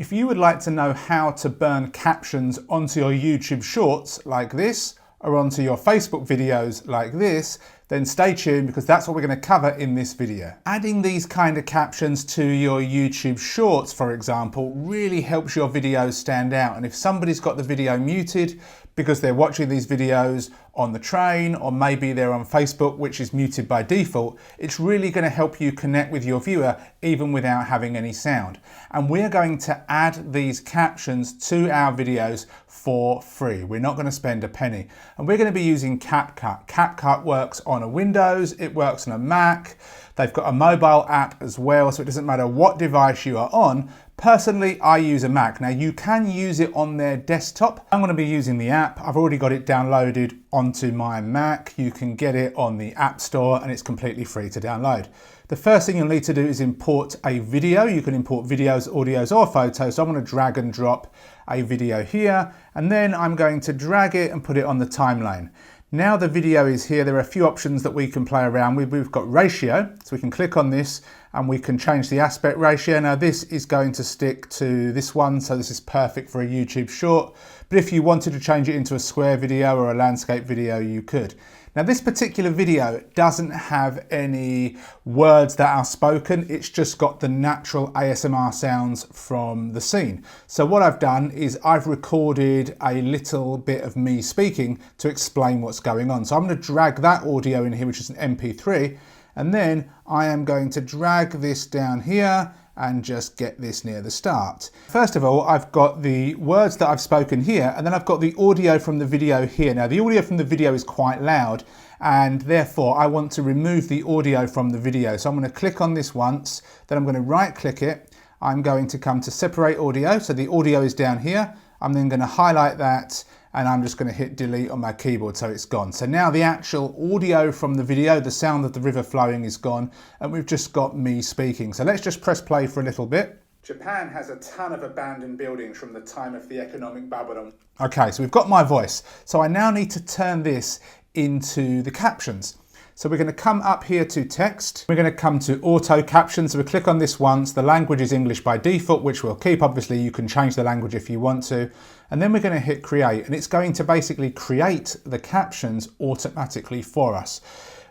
If you would like to know how to burn captions onto your YouTube shorts like this, or onto your Facebook videos like this, then stay tuned because that's what we're going to cover in this video. Adding these kind of captions to your YouTube shorts, for example, really helps your videos stand out. And if somebody's got the video muted because they're watching these videos on the train, or maybe they're on Facebook, which is muted by default, it's really going to help you connect with your viewer even without having any sound. And we're going to add these captions to our videos for free. We're not going to spend a penny. And we're going to be using CapCut. CapCut works on a Windows, it works on a Mac. They've got a mobile app as well, so it doesn't matter what device you are on. Personally, I use a Mac. Now you can use it on their desktop. I'm going to be using the app. I've already got it downloaded onto my Mac. You can get it on the App Store and it's completely free to download. The first thing you'll need to do is import a video. You can import videos, audios or photos. So I'm going to drag and drop a video here, and then I'm going to drag it and put it on the timeline. Now the video is here, there are a few options that we can play around with. We've got ratio, so we can click on this and we can change the aspect ratio. Now this is going to stick to this one, so this is perfect for a YouTube short. But if you wanted to change it into a square video or a landscape video, you could. Now this particular video doesn't have any words that are spoken, it's just got the natural ASMR sounds from the scene. So what I've done is I've recorded a little bit of me speaking to explain what's going on. So I'm going to drag that audio in here, which is an MP3, and then I am going to drag this down here and just get this near the start. First of all, I've got the words that I've spoken here, and then I've got the audio from the video here. Now the audio from the video is quite loud, and therefore I want to remove the audio from the video. So I'm going to click on this once, then I'm going to right click it. I'm going to come to separate audio. So the audio is down here. I'm then going to highlight that, and I'm just going to hit delete on my keyboard so it's gone. So now the actual audio from the video, the sound of the river flowing, is gone, and we've just got me speaking. So let's just press play for a little bit. Japan has a ton of abandoned buildings from the time of the economic bubble. Okay, so we've got my voice. So I now need to turn this into the captions. So we're going to come up here to text. We're going to come to auto captions. So we click on this once. The language is English by default, which we'll keep. Obviously, you can change the language if you want to. And then we're going to hit create, and it's going to basically create the captions automatically for us.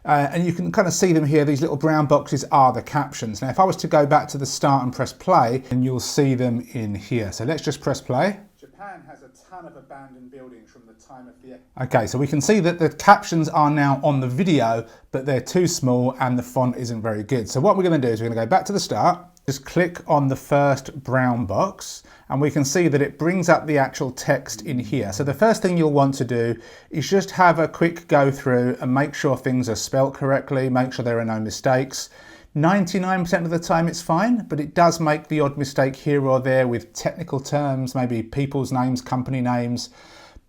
And you can kind of see them here. These little brown boxes are the captions. Now, if I was to go back to the start and press play, then you'll see them in here. So let's just press play. Japan has a ton of abandoned buildings from the time of the... Okay, so we can see that the captions are now on the video, but they're too small and the font isn't very good. So what we're going to do is we're going to go back to the start, just click on the first brown box, and we can see that it brings up the actual text in here. So the first thing you'll want to do is just have a quick go through and make sure things are spelt correctly, make sure there are no mistakes. 99% of the time it's fine, but it does make the odd mistake here or there with technical terms, maybe people's names, company names,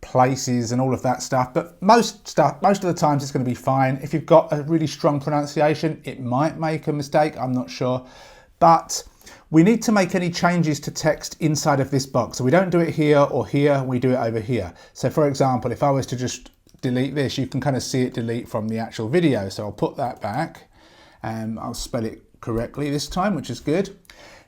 places and all of that stuff. But most of the times it's going to be fine. If you've got a really strong pronunciation, it might make a mistake, I'm not sure. But we need to make any changes to text inside of this box. So we don't do it here or here, we do it over here. So for example, if I was to just delete this, you can kind of see it delete from the actual video. So I'll put that back. I'll spell it correctly this time, which is good.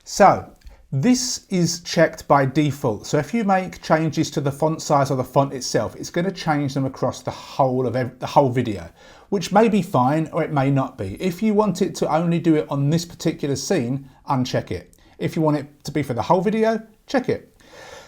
So this is checked by default. So if you make changes to the font size or the font itself, it's going to change them across the whole of the whole video, which may be fine or it may not be. If you want it to only do it on this particular scene, uncheck it. If you want it to be for the whole video, check it.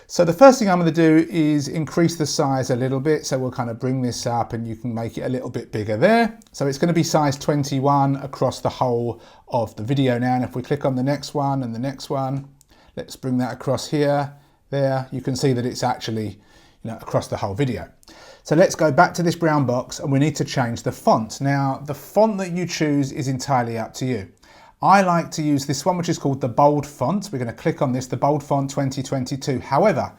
So the first thing I'm going to do is increase the size a little bit. So we'll kind of bring this up and you can make it a little bit bigger there. So it's going to be size 21 across the whole of the video now. And if we click on the next one and the next one, let's bring that across here, there, you can see that it's actually, across the whole video. So let's go back to this brown box and we need to change the font. Now, the font that you choose is entirely up to you. I like to use this one, which is called the bold font. We're going to click on this, the bold font 2022. However,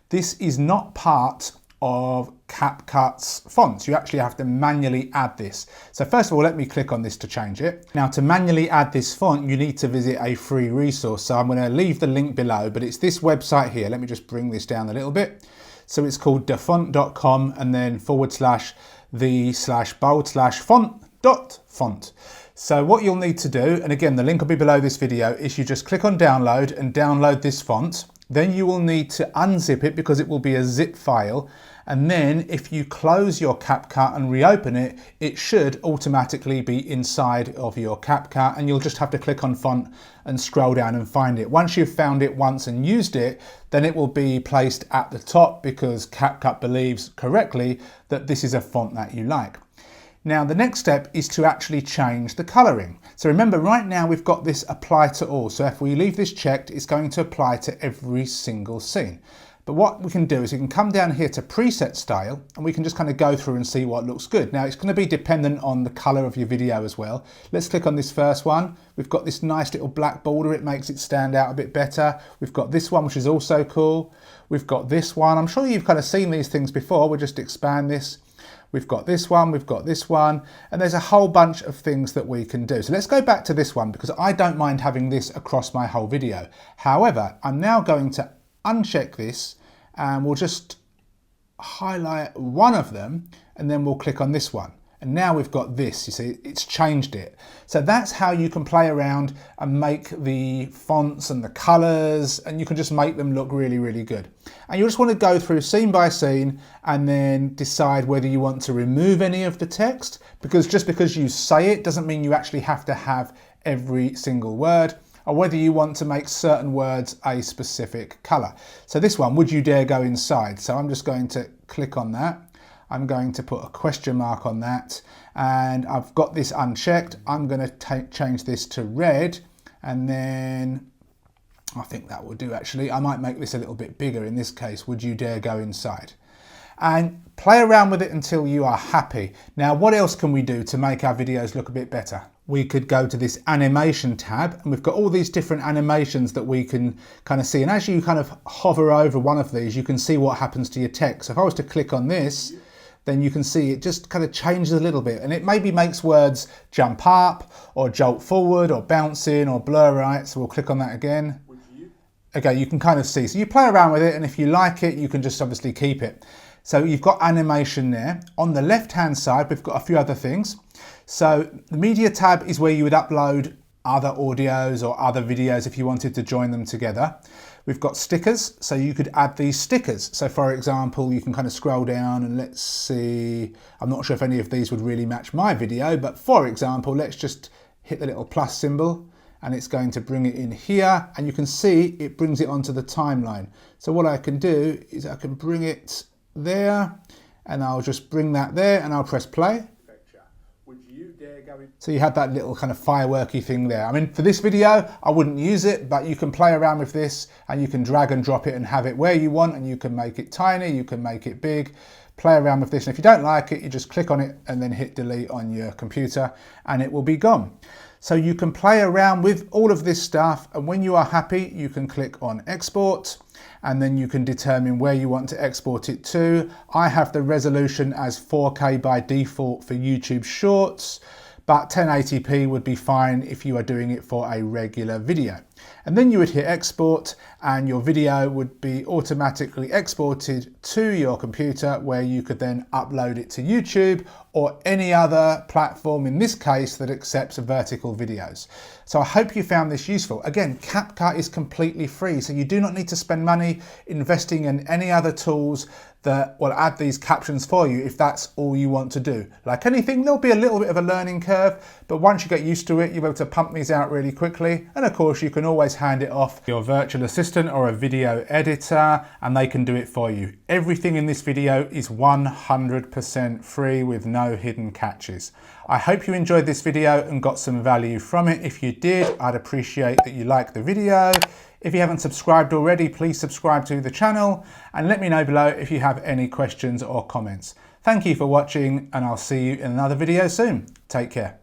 this is not part of CapCut's fonts. You actually have to manually add this. So first of all, let me click on this to change it. Now to manually add this font, you need to visit a free resource. So I'm going to leave the link below, but it's this website here. Let me just bring this down a little bit. So it's called defont.com and then /the/bold/font.font. So what you'll need to do, and again, the link will be below this video, is you just click on download and download this font. Then you will need to unzip it because it will be a zip file. And then if you close your CapCut and reopen it, it should automatically be inside of your CapCut, and you'll just have to click on font and scroll down and find it. Once you've found it once and used it, then it will be placed at the top because CapCut believes correctly that this is a font that you like. Now the next step is to actually change the colouring. So remember, right now we've got this apply to all. So if we leave this checked, it's going to apply to every single scene. But what we can do is we can come down here to preset style and we can just kind of go through and see what looks good. Now it's going to be dependent on the colour of your video as well. Let's click on this first one. We've got this nice little black border. It makes it stand out a bit better. We've got this one, which is also cool. We've got this one. I'm sure you've kind of seen these things before. We'll just expand this. We've got this one, we've got this one, and there's a whole bunch of things that we can do. So let's go back to this one because I don't mind having this across my whole video. However, I'm now going to uncheck this and we'll just highlight one of them and then we'll click on this one. And now we've got this, you see, it's changed it. So that's how you can play around and make the fonts and the colors, and you can just make them look really, really good. And you just want to go through scene by scene and then decide whether you want to remove any of the text, because just because you say it doesn't mean you actually have to have every single word, or whether you want to make certain words a specific color. So this one, would you dare go inside? So I'm just going to click on that. I'm going to put a question mark on that, and I've got this unchecked. I'm going to change this to red, and then I think that will do actually. I might make this a little bit bigger in this case. Would you dare go inside? And play around with it until you are happy. Now, what else can we do to make our videos look a bit better? We could go to this animation tab, and we've got all these different animations that we can kind of see. And as you kind of hover over one of these, you can see what happens to your text. So if I was to click on this, then you can see it just kind of changes a little bit, and it maybe makes words jump up or jolt forward or bounce in or blur out. So we'll click on that again. Okay, you can kind of see. So you play around with it, and if you like it, you can just obviously keep it. So you've got animation there. On the left-hand side, we've got a few other things. So the media tab is where you would upload other audios or other videos if you wanted to join them together. We've got stickers, so you could add these stickers. So for example, you can kind of scroll down and let's see, I'm not sure if any of these would really match my video, but for example, let's just hit the little plus symbol and it's going to bring it in here, and you can see it brings it onto the timeline. So what I can do is I can bring it there, and I'll just bring that there and I'll press play. So you have that little kind of fireworky thing there. I mean, for this video, I wouldn't use it, but you can play around with this and you can drag and drop it and have it where you want, and you can make it tiny, you can make it big, play around with this. And if you don't like it, you just click on it and then hit delete on your computer and it will be gone. So you can play around with all of this stuff, and when you are happy, you can click on export, and then you can determine where you want to export it to. I have the resolution as 4K by default for YouTube Shorts, but 1080p would be fine if you are doing it for a regular video. And then you would hit export, and your video would be automatically exported to your computer, where you could then upload it to YouTube or any other platform, in this case, that accepts vertical videos. So I hope you found this useful. Again, CapCut is completely free, so you do not need to spend money investing in any other tools that will add these captions for you if that's all you want to do. Like anything, there'll be a little bit of a learning curve, but once you get used to it, you'll be able to pump these out really quickly. And of course, you can always hand it off to your virtual assistant or a video editor, and they can do it for you. Everything in this video is 100% free with no hidden catches. I hope you enjoyed this video and got some value from it. If you did, I'd appreciate that you like the video. If you haven't subscribed already, please subscribe to the channel and let me know below if you have any questions or comments. Thank you for watching, and I'll see you in another video soon. Take care.